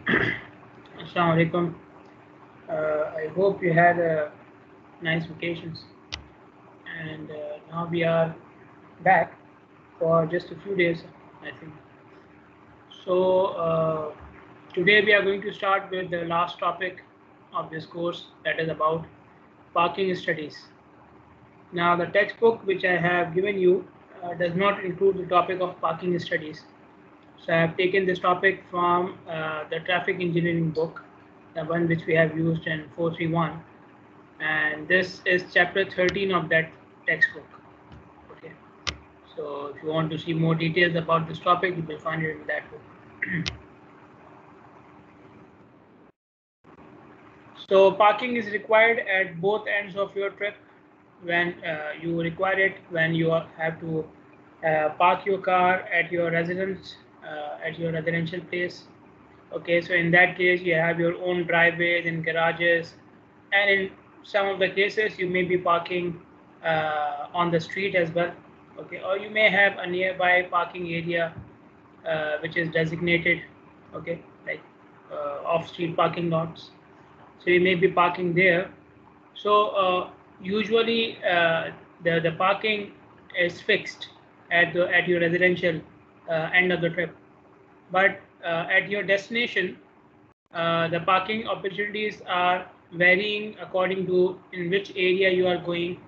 Assalamu alaikum. I hope you had nice vacations, and now we are back for just a few days, I think. So today we are going to start with the last topic of this course, that is about parking studies. Now, the textbook which I have given you does not include the topic of parking studies. So I have taken this topic from the traffic engineering book, the one which we have used in 431, and this is chapter 13 of that textbook. Okay, so if you want to see more details about this topic, you will find it in that book. So parking is required at both ends of your trip. When you require it, when you have to park your car at your residence, at your residential place. Okay, so in that case, you have your own driveways and garages, and in some of the cases, you may be parking on the street as well. Okay, or you may have a nearby parking area which is designated. Okay, like off-street parking lots. So you may be parking there. So usually the parking is fixed at your residential end of the trip, but at your destination the parking opportunities are varying according to in which area you are going,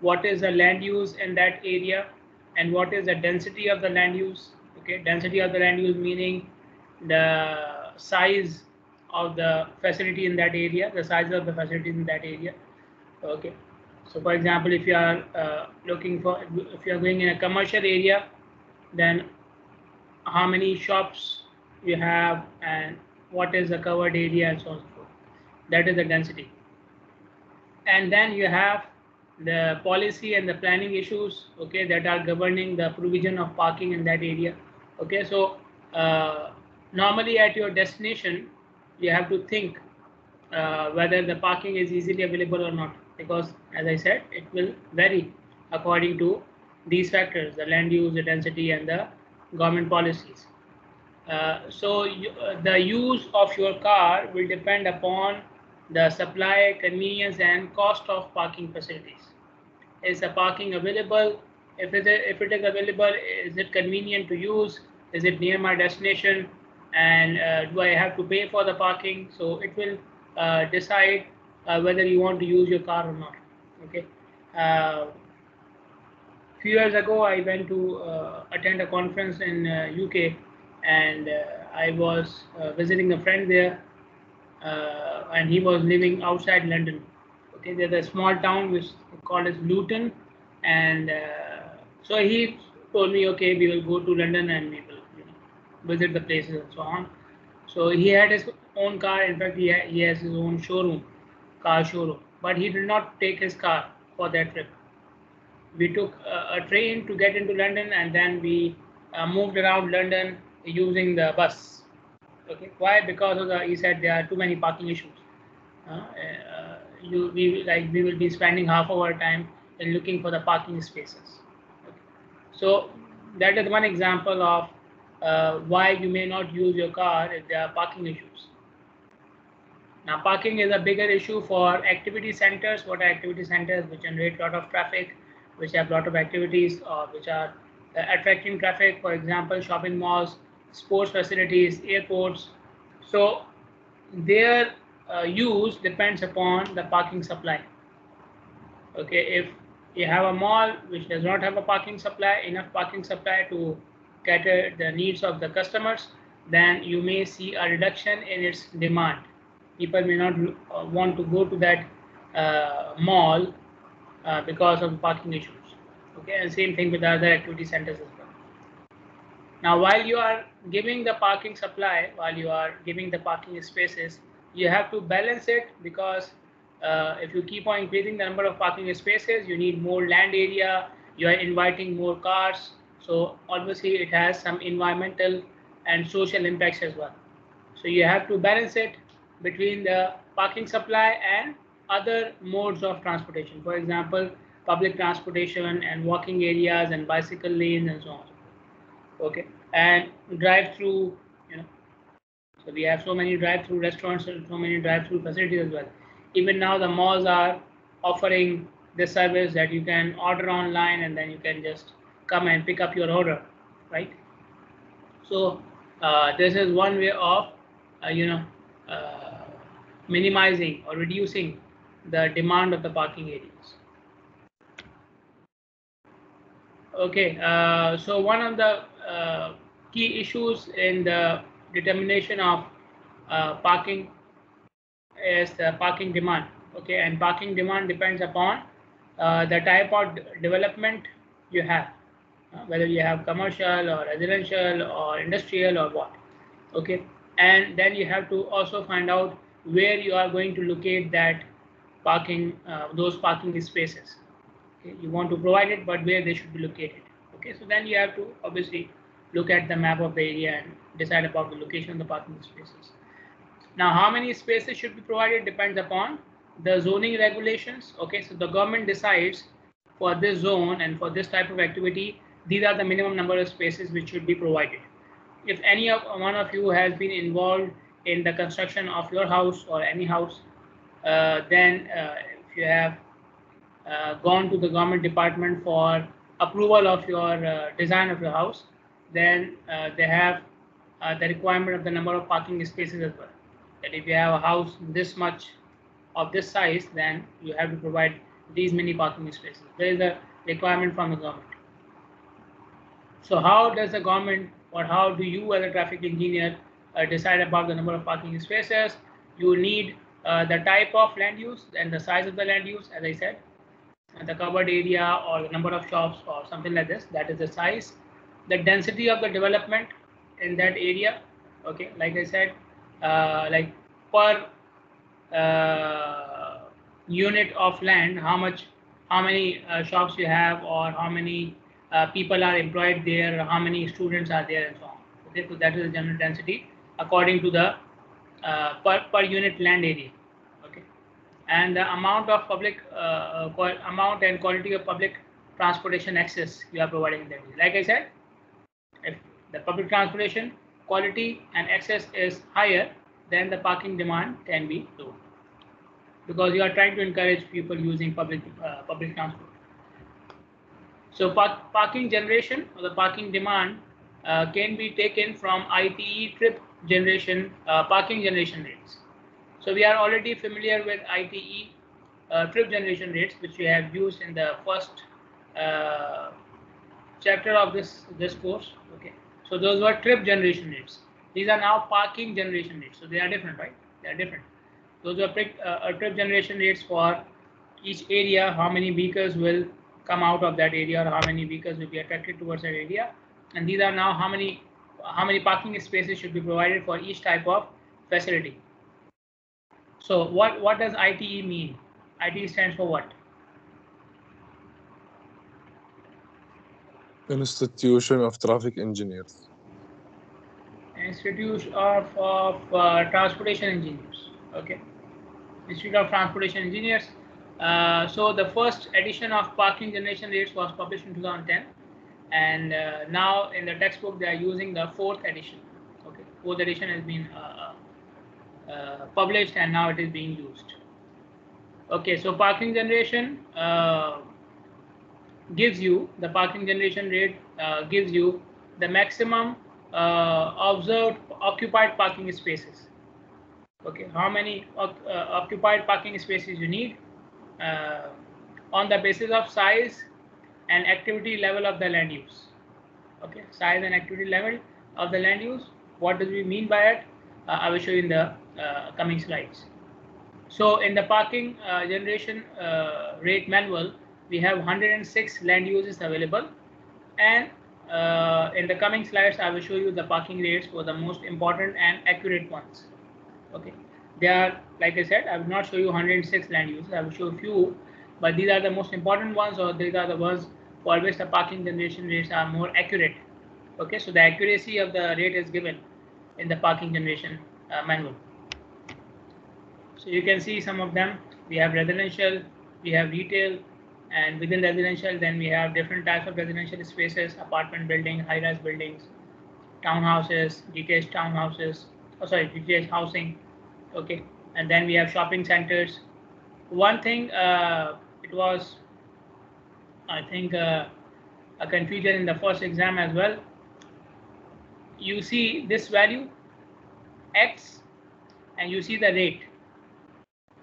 what is the land use in that area, and what is the density of the land use. Okay, density of the land use meaning the size of the facility in that area, the size of the facilities in that area. Okay, so for example, if you are if you are going in a commercial area, then how many shops you have and what is the covered area and so on and so forth. That is the density. And then you have the policy and the planning issues, okay, that are governing the provision of parking in that area. Okay, so normally at your destination, you have to think whether the parking is easily available or not, because as I said, it will vary according to these factors: the land use, the density, and the government policies. The use of your car will depend upon the supply, convenience, and cost of parking facilities. Is the parking available? If it is available, is it convenient to use? Is it near my destination? And do I have to pay for the parking? So it will decide whether you want to use your car or not. Okay. Few years ago, I went to attend a conference in UK, and I was visiting a friend there, and he was living outside London. Okay, there's a small town which called as Luton, and so he told me, okay, we will go to London and we will visit the places and so on. So he had his own car. In fact, he has his own showroom, car showroom, but he did not take his car for that trip. We took a train to get into London, and then we moved around London using the bus. Okay, why? Because of he said there are too many parking issues. We will be spending half of our time in looking for the parking spaces. Okay. So that is one example of why you may not use your car if there are parking issues. Now, parking is a bigger issue for activity centers. What are activity centers? Which generate a lot of traffic, which have a lot of activities, or which are attracting traffic. For example, shopping malls, sports facilities, airports. So their use depends upon the parking supply. Okay, if you have a mall which does not have a parking supply, enough parking supply to cater the needs of the customers, then you may see a reduction in its demand. People may not want to go to that mall because of parking issues. Okay, and same thing with other activity centers as well. Now, while you are giving the parking supply, while you are giving the parking spaces, you have to balance it, because if you keep on increasing the number of parking spaces, you need more land area, you are inviting more cars. So obviously it has some environmental and social impacts as well. So you have to balance it between the parking supply and other modes of transportation. For example, public transportation and walking areas and bicycle lanes and so on. Okay, and drive through, you know, So we have so many drive-through restaurants and so many drive-through facilities as well. Even now the malls are offering this service that you can order online and then you can just come and pick up your order, right? So this is one way of uh, minimizing or reducing the demand of the parking areas. Okay, so one of the key issues in the determination of parking is the parking demand. Okay, and parking demand depends upon the type of development you have, whether you have commercial or residential or industrial or what. Okay, and then you have to also find out where you are going to locate that parking, those parking spaces. Okay, you want to provide it, but where they should be located. Okay, so then you have to obviously look at the map of the area and decide about the location of the parking spaces. Now, how many spaces should be provided depends upon the zoning regulations. Okay, so the government decides for this zone and for this type of activity, these are the minimum number of spaces which should be provided. If any of one of you has been involved in the construction of your house or any house, then if you have gone to the government department for approval of your design of your house, then they have the requirement of the number of parking spaces as well. That if you have a house this much of this size, then you have to provide these many parking spaces. There is a requirement from the government. So how does the government, or how do you as a traffic engineer decide about the number of parking spaces? You need the type of land use and the size of the land use, as I said, the covered area or the number of shops or something like this. That is the size. The density of the development in that area. Okay, like I said, like per unit of land, how many shops you have, or how many people are employed there, how many students are there, and so on. Okay, so that is the general density according to the per unit land area. Okay, and the amount of public amount and quality of public transportation access you are providing in that area. Like I said, if the public transportation quality and access is higher, then the parking demand can be low, because you are trying to encourage people using public transport. So parking generation or the parking demand can be taken from ITE trip generation parking generation rates. So we are already familiar with ITE trip generation rates, which we have used in the first chapter of this course. Okay, so those were trip generation rates. These are now parking generation rates. So they are different, right? They are different. Those are trip generation rates for each area. How many vehicles will come out of that area, or how many vehicles will be attracted towards that area? And these are now how many parking spaces should be provided for each type of facility. So what does ITE mean? ITE stands for what? Institution of Traffic Engineers. Institute of Transportation Engineers. Okay, Institute of Transportation Engineers. So the first edition of parking generation rates was published in 2010, and now in the textbook they are using the fourth edition. Okay, fourth edition has been published and now it is being used. Okay, so parking generation gives you the parking generation rate gives you the maximum observed occupied parking spaces. Okay, how many occupied parking spaces you need on the basis of size and activity level of the land use. Okay, size and activity level of the land use. What do we mean by it? I will show you in the coming slides. So in the parking generation rate manual, we have 106 land uses available, and in the coming slides, I will show you the parking rates for the most important and accurate ones. Okay, they are, like I said, I will not show you 106 land uses. I will show a few, but these are the most important ones, or these are the ones for which the parking generation rates are more accurate. Okay, so the accuracy of the rate is given in the parking generation manual. So you can see some of them. We have residential, we have retail, and within residential, then we have different types of residential spaces: apartment building, high-rise buildings, townhouses, detached townhouses, detached housing. Okay, and then we have shopping centers. One thing, it was, I think, a confusion in the first exam as well. You see this value x and you see the rate.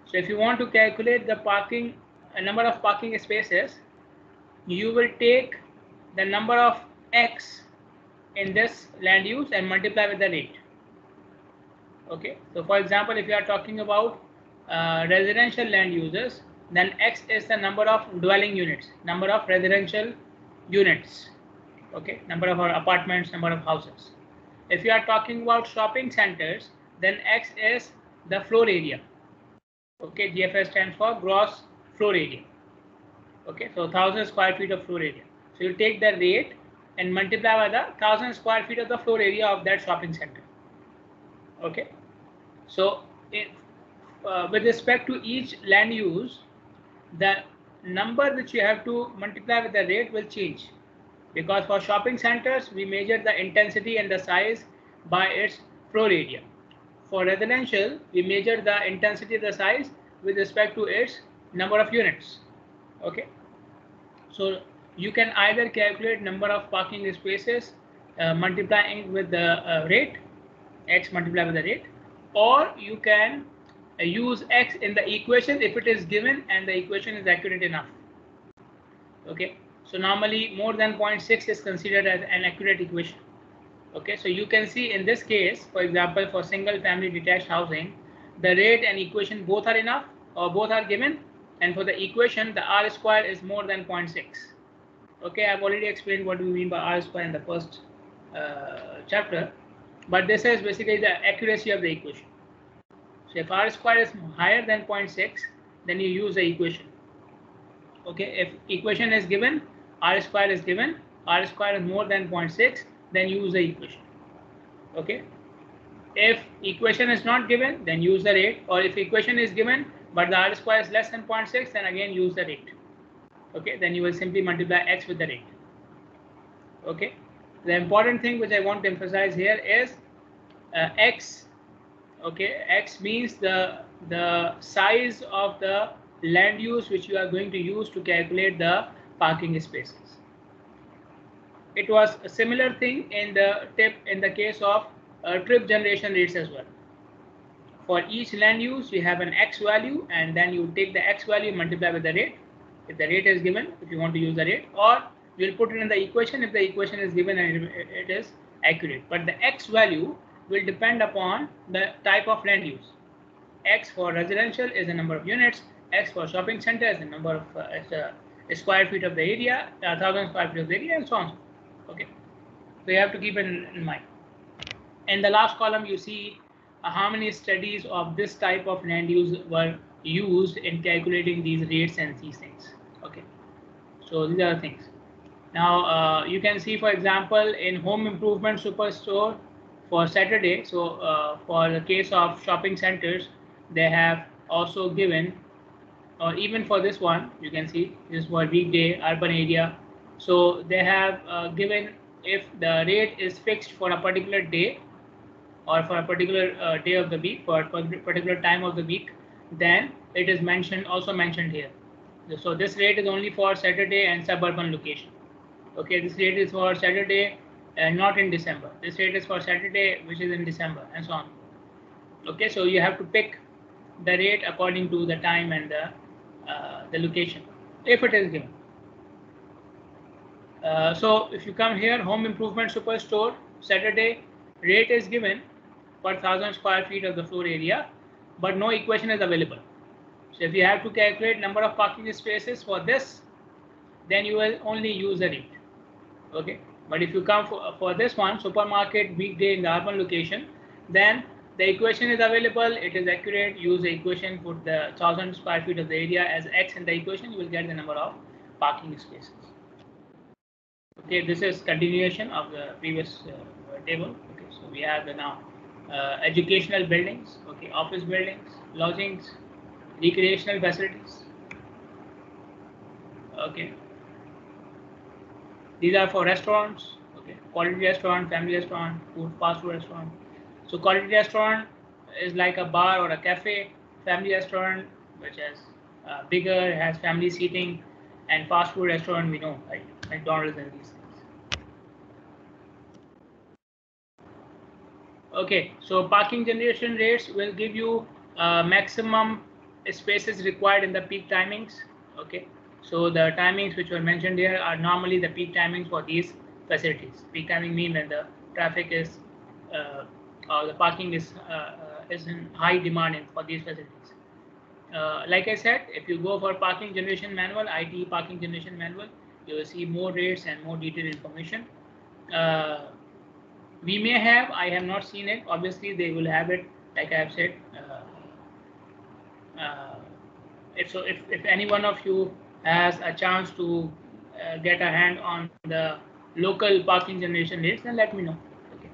So if you want to calculate the parking number of parking spaces, you will take the number of x in this land use and multiply with the rate. Okay, so for example, if you are talking about residential land uses, then x is the number of dwelling units, number of residential units. Okay, number of apartments, number of houses. If you are talking about shopping centers, then x is the floor area. Okay, GFS stands for gross floor area. Okay, so 1000 square feet of floor area. So you take the rate and multiply by the 1000 square feet of the floor area of that shopping center. Okay, so if, with respect to each land use, the number which you have to multiply with the rate will change, because for shopping centers we measure the intensity and the size by its floor area. For residential, we measure the intensity, the size with respect to its number of units. Okay, so you can either calculate number of parking spaces multiplying with the rate, x multiplied with the rate, or you can use x in the equation if it is given and the equation is accurate enough. Okay, so normally more than 0.6 is considered as an accurate equation. Okay, so you can see in this case, for example, for single family detached housing, the rate and equation both are enough or both are given, and for the equation the r square is more than 0.6. Okay, I've already explained what we mean by r square in the first chapter, but this is basically the accuracy of the equation. So if r square is higher than 0.6, then you use the equation. Okay, if equation is given, r square is given, r square is more than 0.6, then use the equation. Okay, if equation is not given, then use the rate, or if equation is given but the r square is less than 0.6, then again use the rate. Okay, then you will simply multiply x with the rate. Okay, the important thing which I want to emphasize here is x. Okay, x means the size of the land use which you are going to use to calculate the parking spaces. It was a similar thing in the case of trip generation rates as well. For each land use, you have an x value, and then you take the x value, multiply with the rate. If the rate is given, if you want to use the rate, or you will put it in the equation if the equation is given and it is accurate. But the x value will depend upon the type of land use. X for residential is the number of units. X for shopping center is the number of square feet of the area, 1000 square feet of the area, and so on. Okay, so you have to keep it in mind. In the last column, you see how many studies of this type of land use were used in calculating these rates and these things. Okay, so these are the things. Now you can see, for example, in home improvement superstore for Saturday. So for the case of shopping centers, they have also given, or even for this one, you can see this is for weekday urban area. So they have given if the rate is fixed for a particular day or for a particular day of the week, for a particular time of the week, then it is also mentioned here. So this rate is only for Saturday and suburban location. Okay, this rate is for Saturday and not in December. This rate is for Saturday which is in December, and so on. Okay, so you have to pick the rate according to the time and the location if it is given. So if you come here, home improvement superstore, Saturday, rate is given per 1000 square feet of the floor area, but no equation is available. So if you have to calculate number of parking spaces for this, then you will only use the rate. Okay, but if you come for this one, supermarket weekday in the urban location, then the equation is available, it is accurate. Use the equation, put the 1000 square feet of the area as x in the equation, you will get the number of parking spaces. Okay, this is continuation of the previous table. Okay, so we have now educational buildings, okay, office buildings, lodgings, recreational facilities. Okay, these are for restaurants. Okay, quality restaurant, family restaurant, fast food restaurant. So quality restaurant is like a bar or a cafe. Family restaurant, which is bigger, has family seating, and fast food restaurant we know, right? McDonald's and these things. Okay, so parking generation rates will give you maximum spaces required in the peak timings. Okay, so the timings which were mentioned here are normally the peak timings for these facilities. Peak timing mean when the traffic is or the parking is in high demand for these facilities. Like I said, if you go for parking generation manual, ITE parking generation manual, you will see more rates and more detailed information. We may have, I have not seen it. Obviously, they will have it, like I have said. If any one of you has a chance to get a hand on the local parking generation rates, then let me know. Okay.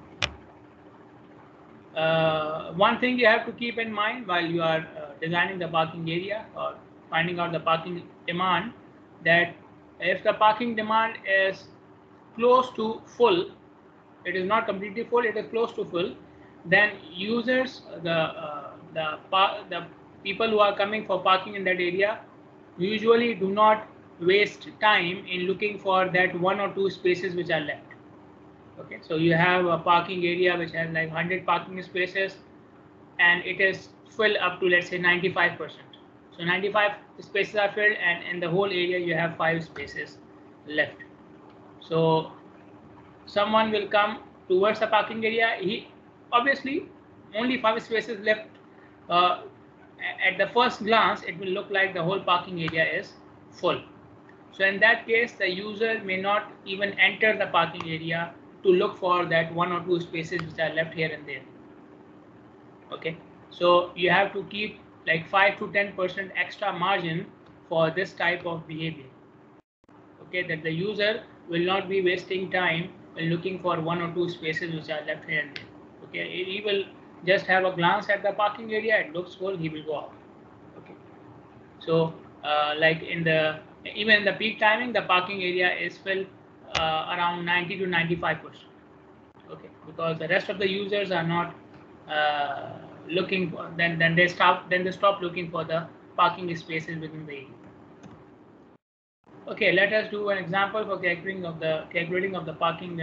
One thing you have to keep in mind while you are designing the parking area or finding out the parking demand, that if the parking demand is close to full, it is not completely full, it is close to full, then users, the people who are coming for parking in that area usually do not waste time in looking for that 1 or 2 spaces which are left. Okay, so you have a parking area which has like 100 parking spaces and it is filled up to, let's say, 95%. So 95 spaces are filled and in the whole area you have 5 spaces left. So someone will come towards the parking area. He obviously only 5 spaces left. At the first glance, it will look like the whole parking area is full. So in that case, the user may not even enter the parking area to look for that 1 or 2 spaces which are left here and there. Okay, so you have to keep like 5 to 10% extra margin for this type of behavior. Okay, that the user will not be wasting time when looking for 1 or 2 spaces which are left here and there. Okay, he will just have a glance at the parking area, it looks full, he will go out. Okay, so like even in the peak timing, the parking area is filled around 90 to 95%. Okay, because the rest of the users are not looking for, then they stop looking for the parking spaces within the area. Okay, let us do an example for calculating of the parking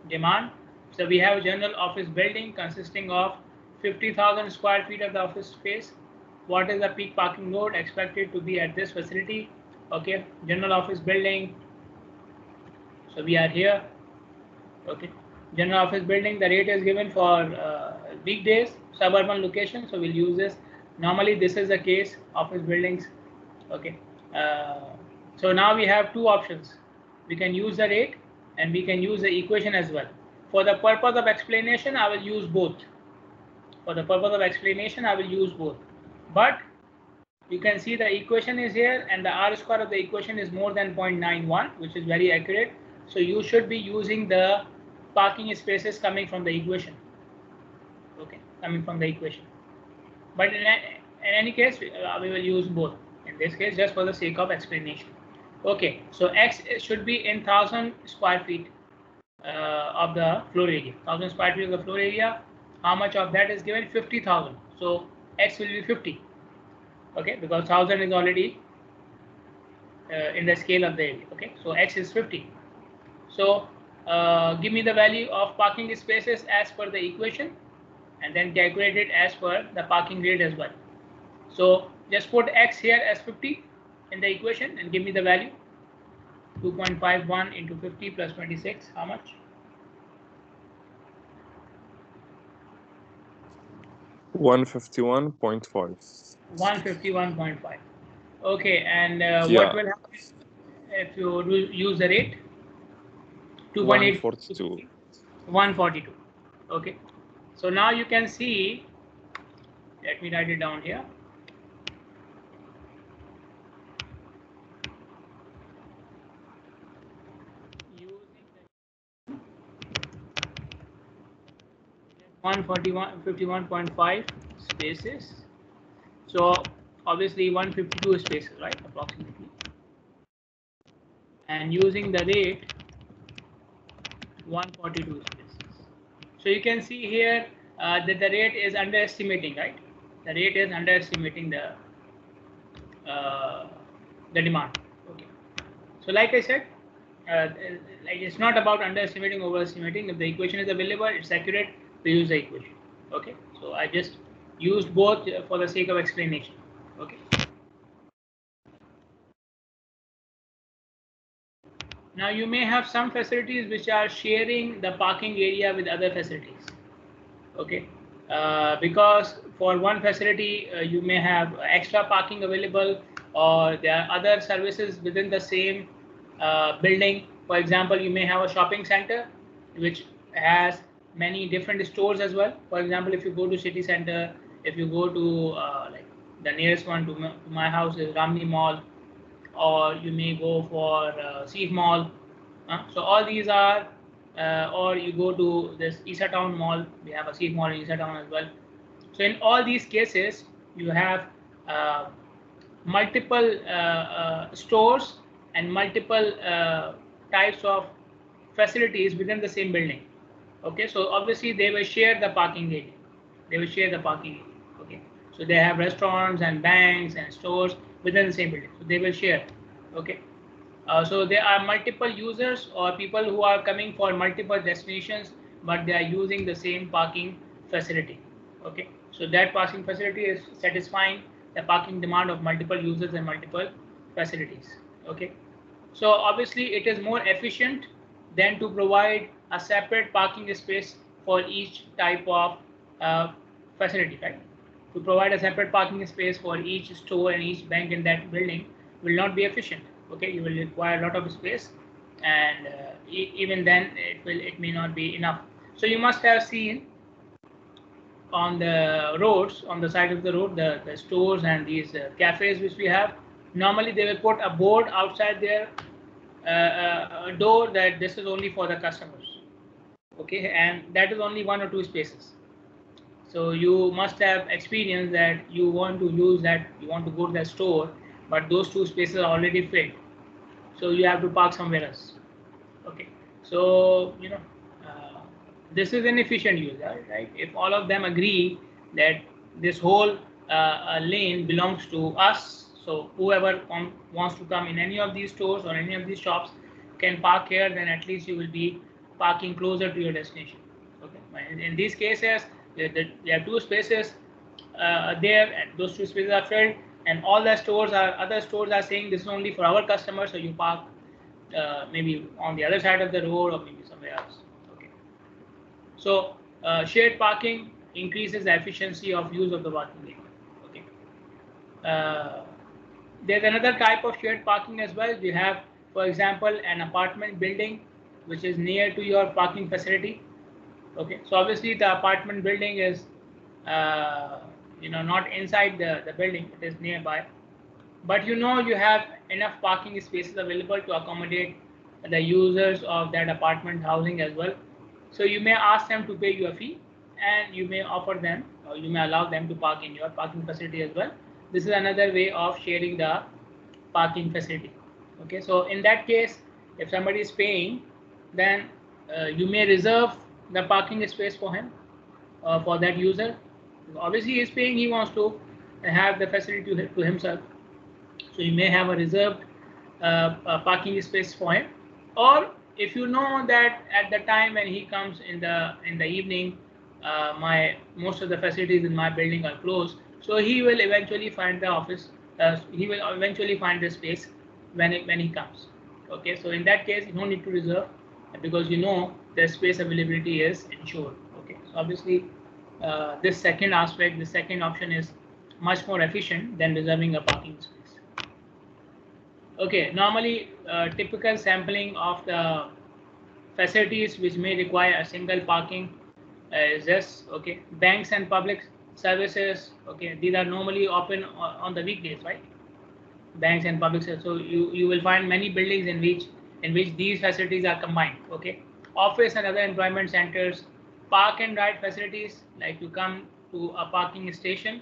demand. So we have a general office building consisting of 50,000 square feet of the office space. What is the peak parking load expected to be at this facility? Okay, general office building. So we are here. Okay, general office building. The rate is given for weekdays, suburban location. So we'll use this. Normally, this is the case, office buildings. Okay. So now we have 2 options. We can use the rate and we can use the equation as well. For the purpose of explanation, I will use both. For the purpose of explanation, I will use both. But you can see the equation is here and the R square of the equation is more than 0.91, which is very accurate. So you should be using the parking spaces coming from the equation. Okay, coming from the equation. But in any case, we will use both. In this case, just for the sake of explanation. Okay, so X should be in 1,000 square feet of the floor area. 1,000 square feet of the floor area. How much of that is given? 50,000. So X will be 50. Okay, because 1,000 is already in the scale of the area. Okay, so X is 50. So give me the value of parking spaces as per the equation and then calculate it as per the parking rate as well. So just put X here as 50 in the equation and give me the value. 2.51 into 50 plus 26, how much? 151.5. 151.5. Okay, and Yeah. what will happen if you use the rate? 2.8. 142. 142. Okay, so now you can see, let me write it down here. Using the 151.5 spaces. So obviously 152 spaces, right, approximately. And using the rate 142 spaces. So you can see here that the rate is underestimating, right? The rate is underestimating the demand. Okay. So like I said, like it's not about underestimating, overestimating. If the equation is available, it's accurate, we use the equation. Okay. So I just used both for the sake of explanation. Okay. Now you may have some facilities which are sharing the parking area with other facilities. Okay. Because for one facility you may have extra parking available, or there are other services within the same building. For example, you may have a shopping center which has many different stores as well. For example, if you go to city center, if you go to like the nearest one to my house is Ramni Mall, or you may go for Seif Mall. So all these are, or you go to this Isa Town Mall. We have a Seif Mall in Isa Town as well. So in all these cases, you have multiple stores and multiple types of facilities within the same building. Okay, so obviously they will share the parking area. They will share the parking area. Okay, so they have restaurants and banks and stores within the same building. So they will share. Okay, so there are multiple users or people who are coming for multiple destinations, but they are using the same parking facility. Okay, so that parking facility is satisfying the parking demand of multiple users and multiple facilities. Okay, so obviously it is more efficient than to provide a separate parking space for each type of facility, right? To provide a separate parking space for each store and each bank in that building will not be efficient. Okay, you will require a lot of space, and even then it may not be enough. So you must have seen on the roads, on the side of the road, the stores and these cafes which we have. Normally they will put a board outside their door that this is only for the customers. Okay, and that is only 1 or 2 spaces. So you must have experienced that you want to use that, you want to go to that store, but those 2 spaces are already filled. So you have to park somewhere else. Okay, so this is an efficient use, right? If all of them agree that this whole lane belongs to us, so whoever wants to come in any of these stores or any of these shops can park here, then at least you will be parking closer to your destination. Okay, in these cases there are 2 spaces there, and those 2 spaces are filled, and all the other stores are saying this is only for our customers, so you park maybe on the other side of the road or maybe somewhere else. Okay, so shared parking increases the efficiency of use of the parking area. Okay, there's another type of shared parking as well. You have, for example, an apartment building which is near to your parking facility. Okay, so obviously the apartment building is not inside the building, it is nearby, but you have enough parking spaces available to accommodate the users of that apartment housing as well. So you may ask them to pay you a fee, and you may offer them, or you may allow them to park in your parking facility as well. This is another way of sharing the parking facility. Okay, so in that case, if somebody is paying, then you may reserve the parking space for him, for that user. Obviously he is paying, he wants to have the facility to himself, so you may have a reserved parking space for him. Or if you know that at the time when he comes in the evening, most of the facilities in my building are closed, so he will eventually find the office, he will eventually find the space when he comes. Okay, so in that case you don't need to reserve, because the space availability is ensured. Okay, so obviously this second aspect, the second option is much more efficient than reserving a parking space. Okay, normally typical sampling of the facilities which may require a single parking is this. Okay, banks and public services. Okay, these are normally open on the weekdays, right? Banks and public services. So you will find many buildings in which these facilities are combined. Okay, office and other employment centers, park and ride facilities, like you come to a parking station,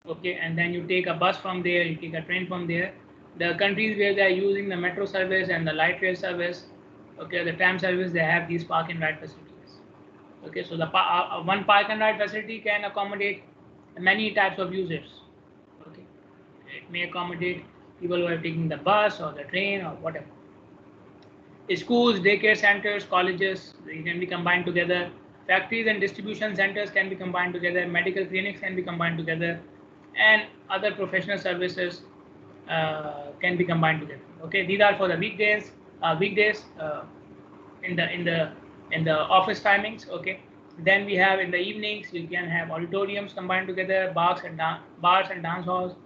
okay, and then you take a bus from there, you take a train from there. The countries where they are using the metro service and the light rail service, okay, the tram service, they have these park and ride facilities. Okay, so the one park and ride facility can accommodate many types of users. Okay, it may accommodate people who are taking the bus or the train or whatever. Schools, daycare centers, colleges, they can be combined together. Factories and distribution centers can be combined together. Medical clinics can be combined together, and other professional services can be combined together. Okay, these are for the weekdays. Weekdays in the office timings. Okay, then we have in the evenings we can have auditoriums combined together, bars and dance halls.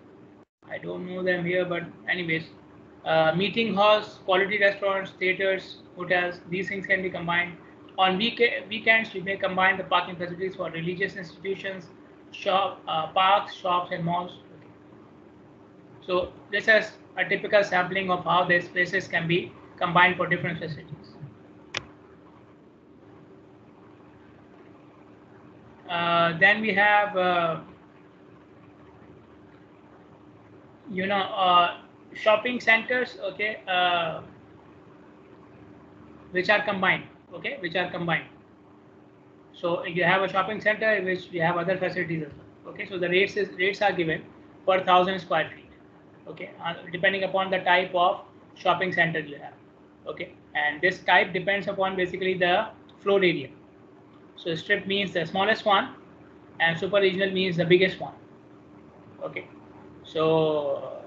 I don't know them here, but anyways, meeting halls, quality restaurants, theaters, hotels, these things can be combined. On weekends, we may combine the parking facilities for religious institutions, parks, shops, and malls. Okay. So this is a typical sampling of how these spaces can be combined for different facilities. Then we have shopping centers, okay, which are combined. Okay, which are combined. So you have a shopping center in which you have other facilities as well. Okay, so the rates are given per 1,000 square feet. Okay, depending upon the type of shopping center you have. Okay, and this type depends upon basically the floor area. So strip means the smallest one, and super regional means the biggest one. Okay, so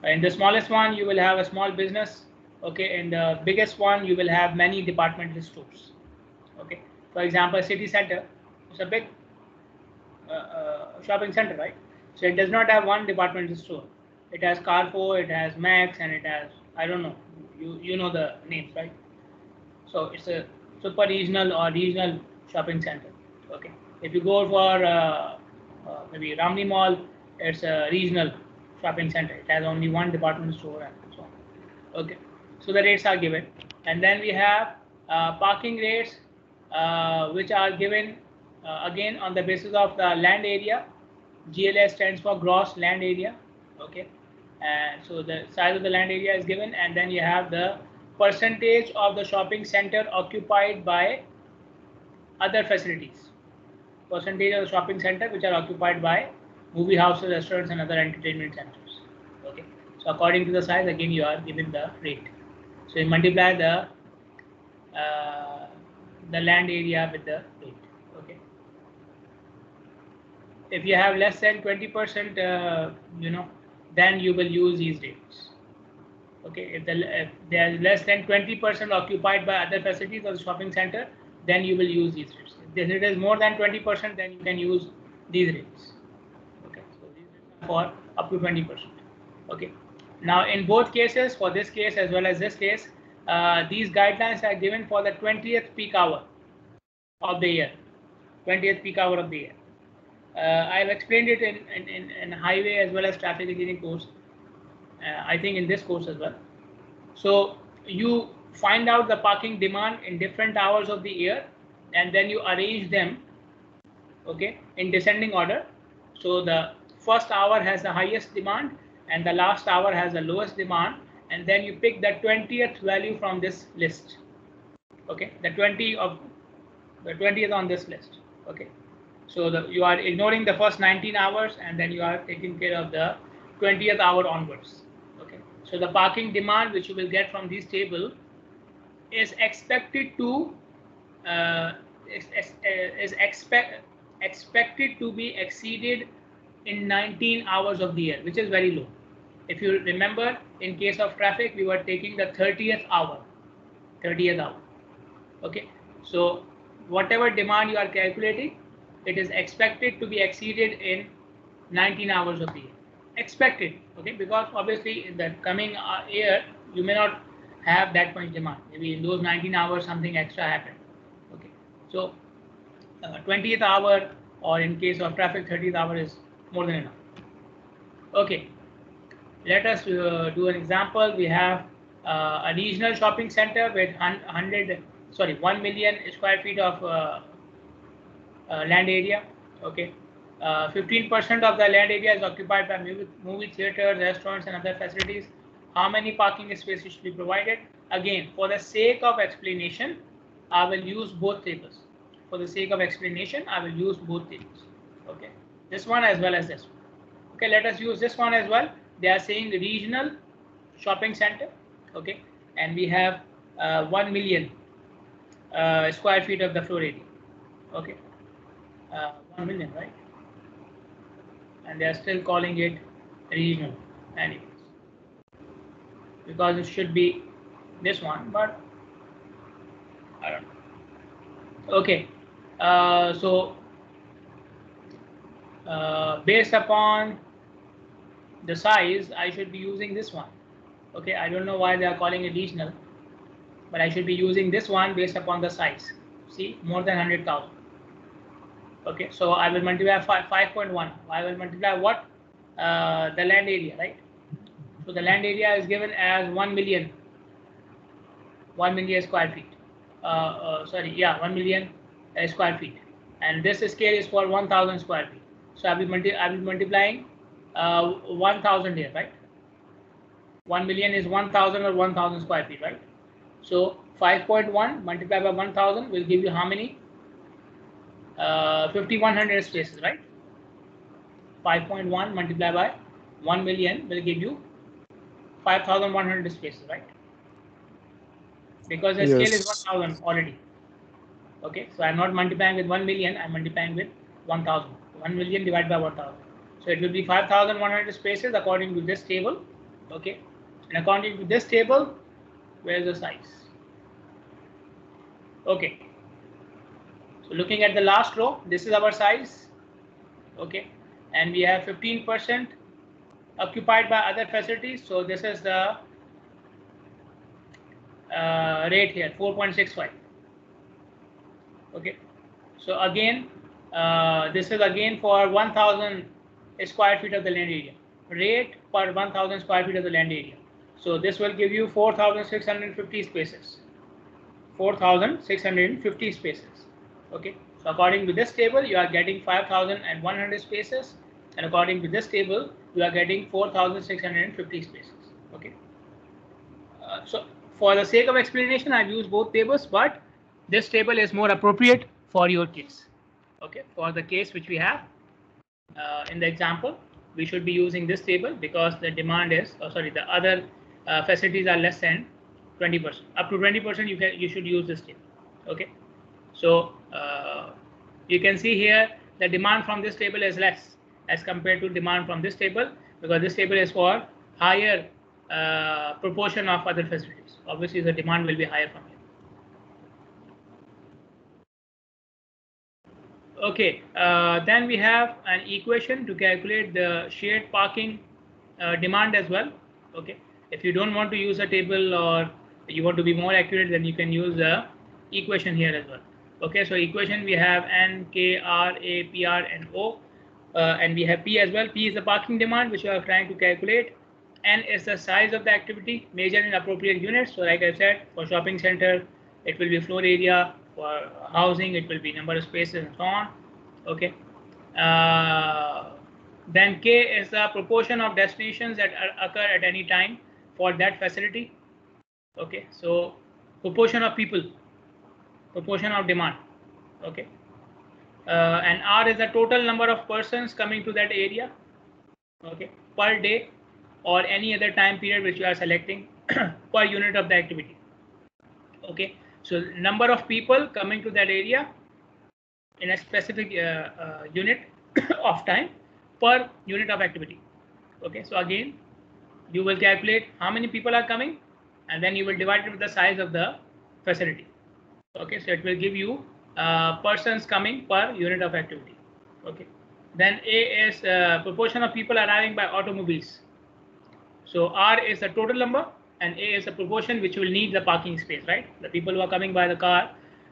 in the smallest one you will have a small business. Okay, in the biggest one you will have many departmental stores. Okay, for example, city center is a big shopping center, right? So it does not have one departmental store. It has Carrefour, it has Max, and it has, I don't know, you know the names, right? So it's a super regional or regional shopping center. Okay, if you go for maybe Ramni Mall, it's a regional shopping center. It has only one department store and so on. Okay, so the rates are given, and then we have parking rates, which are given again on the basis of the land area. GLA stands for gross land area. Okay, and so the size of the land area is given, and then you have the percentage of the shopping center occupied by other facilities. Percentage of the shopping center which are occupied by movie houses, restaurants, and other entertainment centers. Okay, so according to the size, again you are given the rate. So you multiply the land area with the rate. Okay, if you have less than 20%, then you will use these rates. Okay, if there is less than 20% occupied by other facilities of the shopping center, then you will use these rates. If it is more than 20%, then you can use these rates. Okay, so these rates are for up to 20%. Okay, now in both cases, for this case as well as this case, these guidelines are given for the 20th peak hour of the year. 20th peak hour of the year. I've explained it in highway as well as traffic engineering course. I think in this course as well. So you find out the parking demand in different hours of the year, and then you arrange them, okay, in descending order. So the first hour has the highest demand, and the last hour has the lowest demand, and then you pick the 20th value from this list. Okay, the 20th on this list. Okay, so you are ignoring the first 19 hours, and then you are taking care of the 20th hour onwards. Okay, so the parking demand which you will get from this table is expected to expected to be exceeded in 19 hours of the year, which is very low. If you remember, in case of traffic, we were taking the 30th hour. 30th hour. Okay, so whatever demand you are calculating, it is expected to be exceeded in 19 hours of the year. Expected, okay, because obviously in the coming year you may not have that much demand. Maybe in those 19 hours something extra happened. Okay, so 20th hour, or in case of traffic 30th hour, is more than enough. Okay, let us do an example. We have a regional shopping center with 1 million square feet of land area. Okay, 15% of the land area is occupied by movie theaters, restaurants, and other facilities. How many parking spaces should be provided? Again, for the sake of explanation, I will use both tables. For the sake of explanation, I will use both tables. Okay, this one as well as this one. Okay, let us use this one as well. They are saying regional shopping center. Okay, and we have 1 million square feet of the floor area. Okay, 1 million, right? And they are still calling it regional anyways, because it should be this one, but I don't know. Okay, so based upon the size, I should be using this one. Okay, I don't know why they are calling it regional, but I should be using this one based upon the size. See, more than 100,000. Okay, so I will multiply 5.1. I will multiply what? The land area, right? So the land area is given as 1 million square feet. 1 million square feet, and this scale is for 1,000 square feet. So I will multiplying 1,000 here, right? 1 million is 1,000 or 1,000 square feet, right? So 5.1 multiplied by 1,000 will give you how many? 5,100 spaces, right? 5.1 multiplied by 1 million will give you 5,100 spaces, right? Because the scale is 1,000 already. Okay, so I'm not multiplying with 1 million, I'm multiplying with 1,000. 1 million divided by 1,000. So it will be 5,100 spaces according to this table. Okay, and according to this table, where is the size? Okay, so looking at the last row, this is our size. Okay, and we have 15% occupied by other facilities. So this is the rate here, 4.65. Okay, so again, this is again for 1,000 square feet of the land area. Rate per 1,000 square feet of the land area. So this will give you 4,650 spaces. 4,650 spaces. Okay, so according to this table, you are getting 5,100 spaces, and according to this table, you are getting 4,650 spaces. Okay, so for the sake of explanation, I've used both tables, but this table is more appropriate for your case. Okay, for the case which we have in the example, we should be using this table because the demand is, the other facilities are less than 20%. Up to 20%, you should use this table. Okay, so you can see here the demand from this table is less as compared to demand from this table, because this table is for higher proportion of other facilities. Obviously, the demand will be higher from here. Okay, then we have an equation to calculate the shared parking demand as well. Okay, if you don't want to use a table or you want to be more accurate, then you can use the equation here as well. Okay, so equation we have N, K, R, A, P, R, and O, and we have P as well. P is the parking demand which we are trying to calculate. N is the size of the activity measured in appropriate units. So like I said, for shopping center, it will be floor area. For housing, it will be number of spaces and so on. Okay. Then K is the proportion of destinations that occur at any time for that facility. Okay. So proportion of people, proportion of demand. Okay. And R is the total number of persons coming to that area. Okay. Per day or any other time period which you are selecting per unit of the activity. Okay, so number of people coming to that area in a specific unit of time per unit of activity. Okay, so again, you will calculate how many people are coming, and then you will divide it with the size of the facility. Okay, so it will give you persons coming per unit of activity. Okay, then A is proportion of people arriving by automobiles. So R is the total number, and A is the proportion which will need the parking space, right? The people who are coming by the car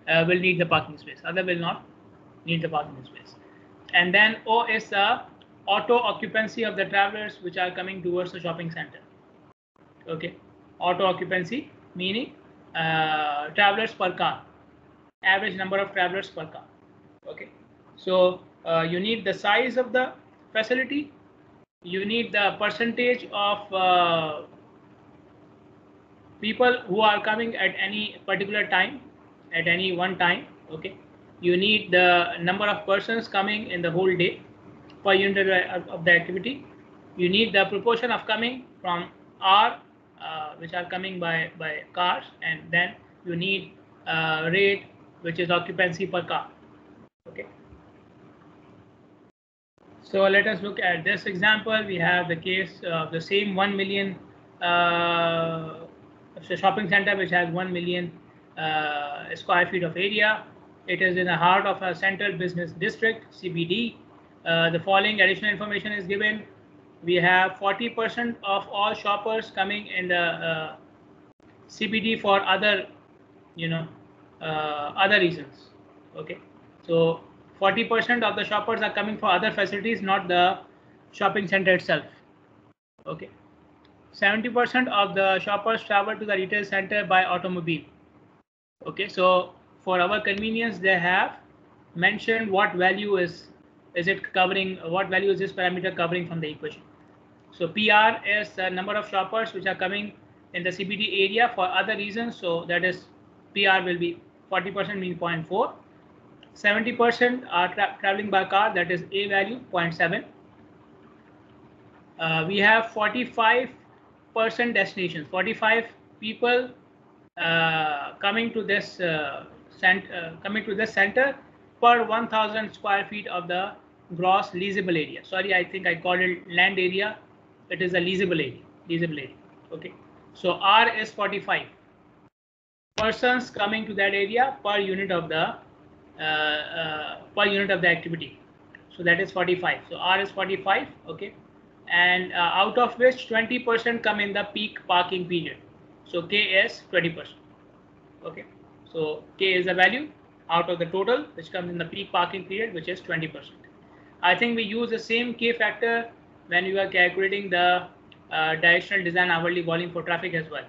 will need the parking space. Other will not need the parking space. And then O is the auto occupancy of the travelers which are coming towards the shopping center. Okay, auto occupancy meaning travelers per car, average number of travelers per car. Okay, so you need the size of the facility. You need the percentage of people who are coming at any particular time, at any one time. Okay, you need the number of persons coming in the whole day per unit of the activity. You need the proportion of coming from R, which are coming by cars, and then you need rate, which is occupancy per car. Okay. So let us look at this example. We have the case of the same 1 million shopping center, which has 1 million square feet of area. It is in the heart of a central business district, CBD. The following additional information is given. We have 40% of all shoppers coming in the CBD for other, other reasons. Okay, so 40% of the shoppers are coming for other facilities, not the shopping center itself. Okay, 70% of the shoppers travel to the retail center by automobile. Okay, so for our convenience, they have mentioned what value is it covering, what value is this parameter covering from the equation. So PR is the number of shoppers which are coming in the CBD area for other reasons. So that is PR will be 40% means 0.4. 70% are traveling by car, that is A value 0.7. We have 45% destinations, 45 people coming to this center per 1,000 square feet of the gross leasable area. Sorry, I think I called it land area. It is a leasable area. Okay, so R is 45 persons coming to that area per unit of the activity. So that is 45. So R is 45. Okay, and out of which 20% come in the peak parking period. So K is 20%. Okay, so K is the value out of the total which comes in the peak parking period, which is 20%. I think we use the same K factor when you are calculating the directional design hourly volume for traffic as well.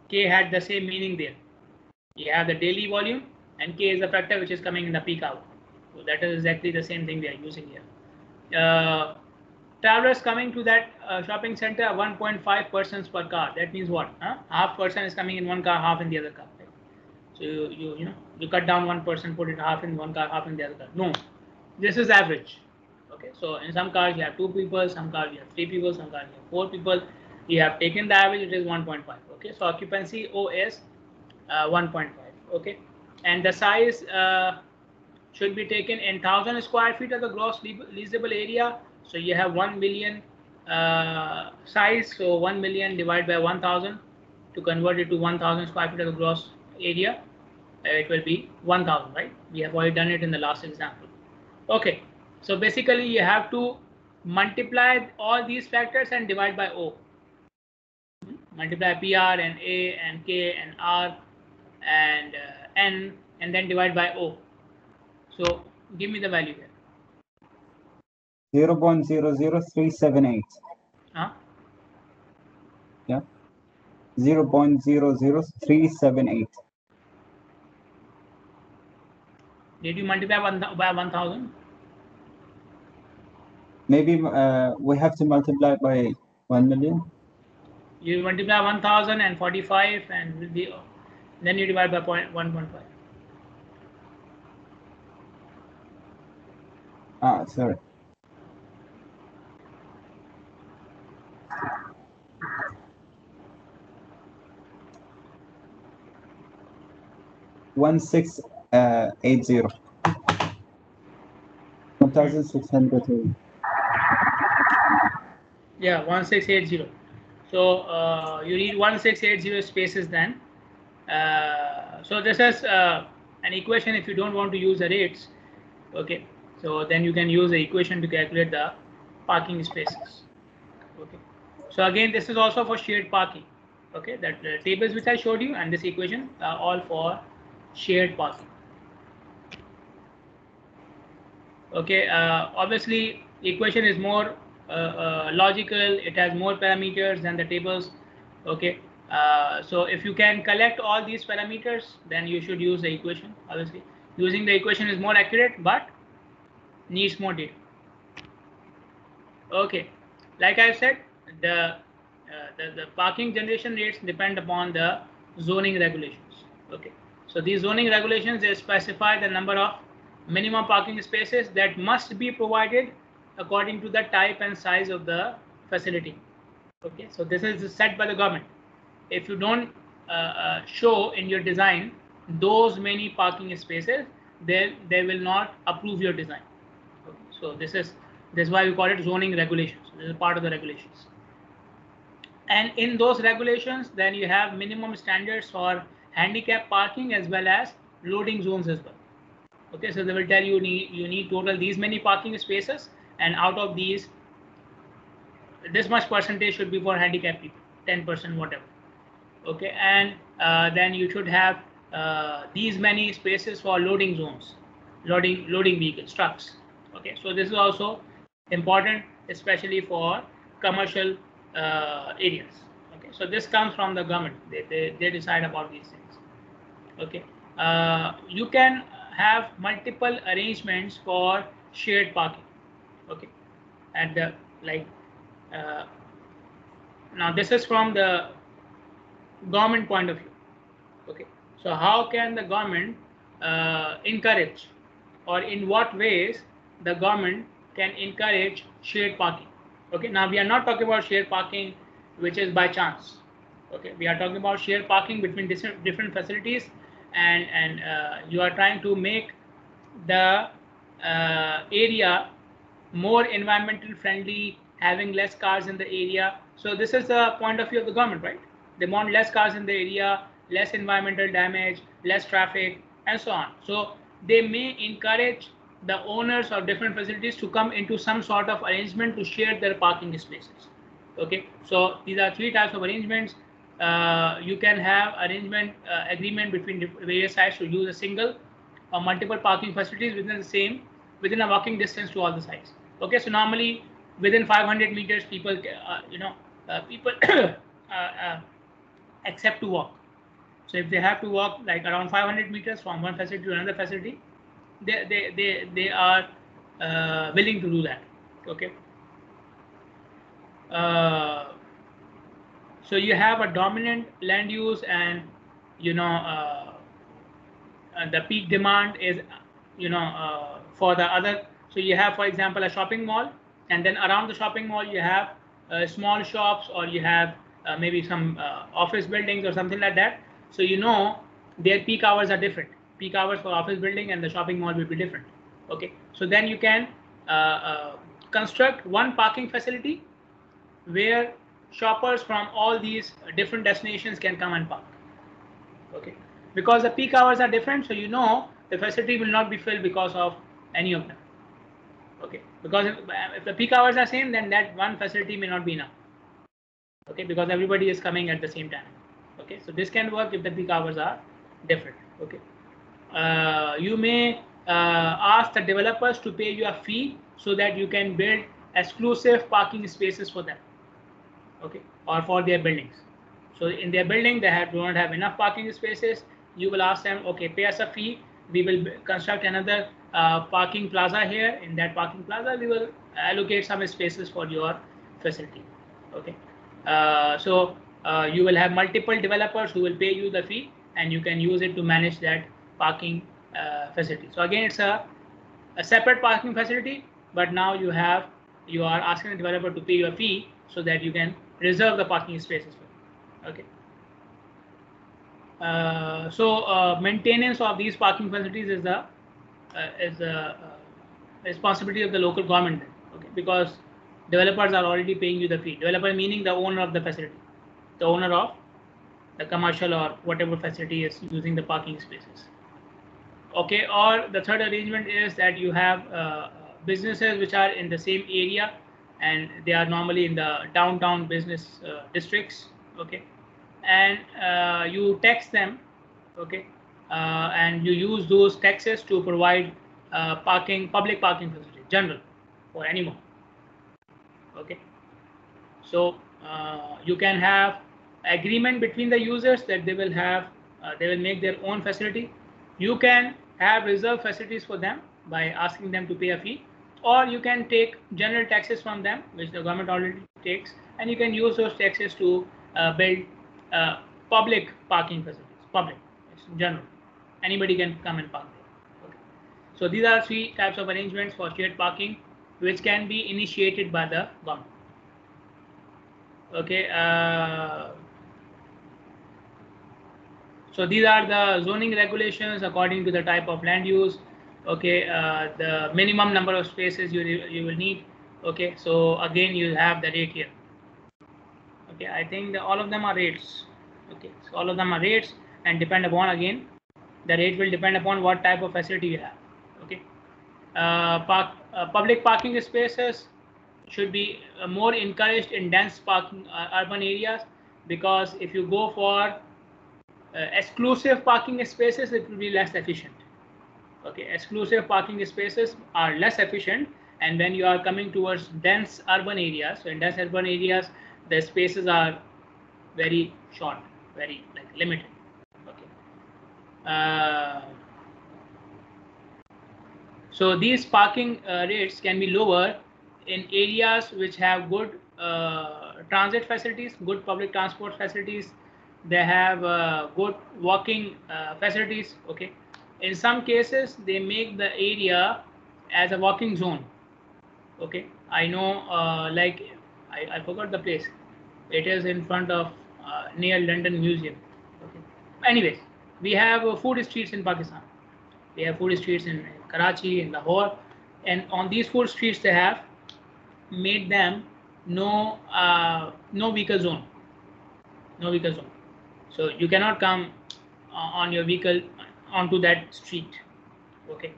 K had the same meaning there. You have the daily volume, and K is the factor which is coming in the peak hour. So that is exactly the same thing we are using here. Travelers coming to that shopping center, 1.5 persons per car. That means what? Half person is coming in one car, half in the other car. Right? So you cut down 1 person, put it half in one car, half in the other car. No, this is average. Okay, so in some cars you have 2 people, some cars you have 3 people, some cars you have 4 people. You have taken the average, it is 1.5. Okay, so occupancy O is 1.5. Okay, and the size should be taken in 1,000 square feet of the gross leasable area. So you have 1 million size, so 1 million divided by 1,000 to convert it to 1,000 square feet of the gross area. It will be 1,000, right? We have already done it in the last example. Okay, so basically you have to multiply all these factors and divide by O. Multiply PR and A and K and R and N, and then divide by O. So give me the value here. 0.00378. Huh? Yeah. 0.00378. Did you multiply by 1,000? Maybe we have to multiply by 1 million. You multiply 1,045 and then you divide by 1.5. Sorry. One 1,680. 1,680. Yeah, 1,680. So you need 1,680 spaces then. So this is an equation if you don't want to use the rates. Okay, so then you can use the equation to calculate the parking spaces. Okay, so again this is also for shared parking. Okay, that the tables which I showed you and this equation are all for shared parking. Okay, obviously equation is more logical, it has more parameters than the tables. Okay, so if you can collect all these parameters, then you should use the equation. Obviously using the equation is more accurate but needs more data. Okay, like I said, the parking generation rates depend upon the zoning regulations. Okay, So these zoning regulations, they specify the number of minimum parking spaces that must be provided according to the type and size of the facility. Okay, so this is set by the government. If you don't show in your design those many parking spaces, then they will not approve your design. Okay, so this is why we call it zoning regulations. This is part of the regulations. And in those regulations, then you have minimum standards for handicap parking as well as loading zones as well. Okay, so they will tell you you need total these many parking spaces, and out of these, this much percentage should be for handicapped people, 10%, whatever. Okay, and then you should have these many spaces for loading zones, loading vehicles, trucks. Okay, so this is also important, especially for commercial areas. Okay, so this comes from the government. They decide about these things. Okay, you can have multiple arrangements for shared parking. Okay, and now this is from the government point of view. Okay, so how can the government encourage, or in what ways the government can encourage shared parking? Okay, now we are not talking about shared parking which is by chance. Okay, we are talking about shared parking between different facilities, and you are trying to make the area more environmental friendly, having less cars in the area. So this is the point of view of the government, right? They want less cars in the area, less environmental damage, less traffic, and so on. So they may encourage the owners of different facilities to come into some sort of arrangement to share their parking spaces. Okay, so these are three types of arrangements. You can have agreement between various sites to use a single or multiple parking facilities within a walking distance to all the sites. Okay, so normally within 500 meters, people accept to walk. So if they have to walk like around 500 meters from one facility to another facility, they are willing to do that. Okay. So you have a dominant land use, and the peak demand is for the other. So you have, for example, a shopping mall, and then around the shopping mall you have small shops, or you have maybe some office buildings or something like that. So their peak hours are different. Peak hours for office building and the shopping mall will be different. Okay, so then you can construct one parking facility where shoppers from all these different destinations can come and park. Okay, because the peak hours are different, so the facility will not be filled because of any of them. Okay, because if the peak hours are same, then that one facility may not be enough. Okay, because everybody is coming at the same time. Okay, so this can work if the peak hours are different. Okay, you may ask the developers to pay you a fee so that you can build exclusive parking spaces for them. Okay, or for their buildings. So in their building they do not have enough parking spaces. You will ask them, okay, pay us a fee. We will construct another parking plaza here. In that parking plaza, we will allocate some spaces for your facility. Okay, so you will have multiple developers who will pay you the fee, and you can use it to manage that parking facility. So again, it's a separate parking facility, but now you are asking the developer to pay you a fee so that you can reserve the parking spaces for you. Okay. So maintenance of these parking facilities is the responsibility of the local government. Okay, because developers are already paying you the fee. Developer meaning the owner of the facility, the owner of the commercial or whatever facility is using the parking spaces. Okay, or the third arrangement is that you have businesses which are in the same area, and they are normally in the downtown business districts. Okay, and you tax them. Okay, and you use those taxes to provide public parking facilities, general, for anyone. Okay, so you can have agreement between the users that they will make their own facility. You can have reserved facilities for them by asking them to pay a fee, or you can take general taxes from them, which the government already takes, and you can use those taxes to build public parking facilities. Public, it's general. Anybody can come and park there. Okay. So these are 3 types of arrangements for shared parking, which can be initiated by the government. Okay. So these are the zoning regulations according to the type of land use. Okay, the minimum number of spaces you will need. Okay, so again you have the rate here. Okay, I think all of them are rates. Okay, so all of them are rates and depend upon, again, the rate will depend upon what type of facility you have. Okay, public parking spaces should be more encouraged in dense parking urban areas, because if you go for exclusive parking spaces, it will be less efficient. Okay, exclusive parking spaces are less efficient, and when you are coming towards dense urban areas, so in dense urban areas the spaces are very short, very limited. Okay, so these parking rates can be lower in areas which have good transit facilities, good public transport facilities. They have good walking facilities. Okay, in some cases they make the area as a walking zone. Okay, I know, I forgot the place. It is in front of near London Museum. Okay, anyways, we have food streets in Pakistan. We have food streets in Karachi, in Lahore, and on these food streets they have made them no vehicle zone, no vehicle zone. So you cannot come on your vehicle onto that street. Okay,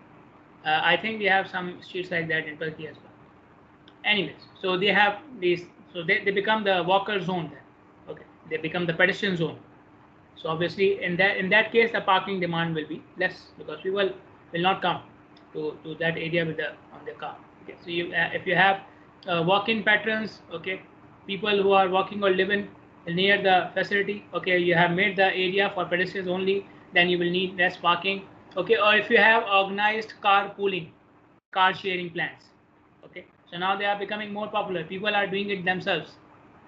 I think we have some streets like that in Turkey as well. Anyways, so they have these, so they become the walker zone then. Okay, they become the pedestrian zone. So obviously in that case the parking demand will be less, because people will not come to that area with on their car. Okay, so if you have walk-in patterns, okay, people who are walking or living near the facility, okay, you have made the area for pedestrians only, then you will need less parking. Okay, or if you have organized car pooling, car sharing plans. Okay, so now they are becoming more popular. People are doing it themselves.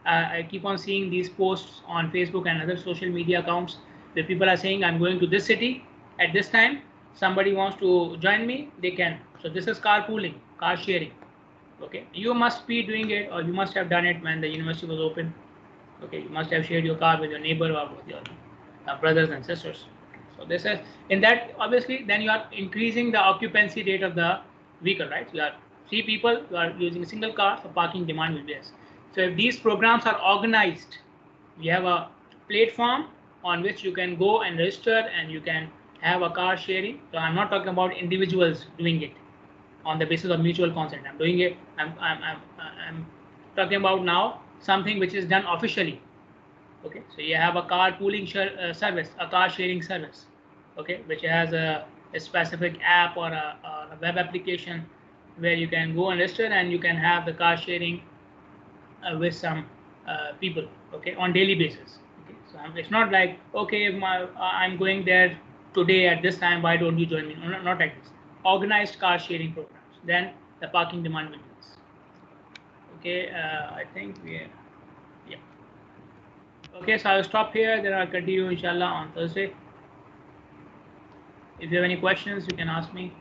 I keep on seeing these posts on Facebook and other social media accounts where people are saying, I'm going to this city at this time. Somebody wants to join me, they can. So this is carpooling, car sharing. Okay, you must be doing it, or you must have done it when the university was open. Okay, you must have shared your car with your neighbor or with your brothers and sisters. So this is, in that, obviously then you are increasing the occupancy rate of the vehicle, right? You are 3 people, you are using a single car, so parking demand will be less. So if these programs are organized, you have a platform on which you can go and register and you can have a car sharing. So I'm not talking about individuals doing it on the basis of mutual consent. I'm doing it. I'm talking about now something which is done officially. Okay, so you have a car pooling service, a car sharing service. Okay, which has a specific app or a web application where you can go and register and you can have the car sharing with some people. Okay, on daily basis. Okay, so it's not like, okay, I'm going there today at this time, why don't you join me? No, not like this. Organized car sharing programs, then the parking demand will increase. Okay, I think yeah. Okay, so I'll stop here, then I'll continue inshallah on Thursday. If you have any questions, you can ask me.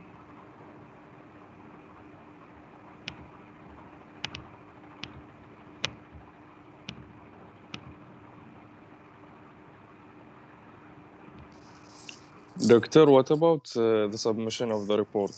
Doctor, what about the submission of the report?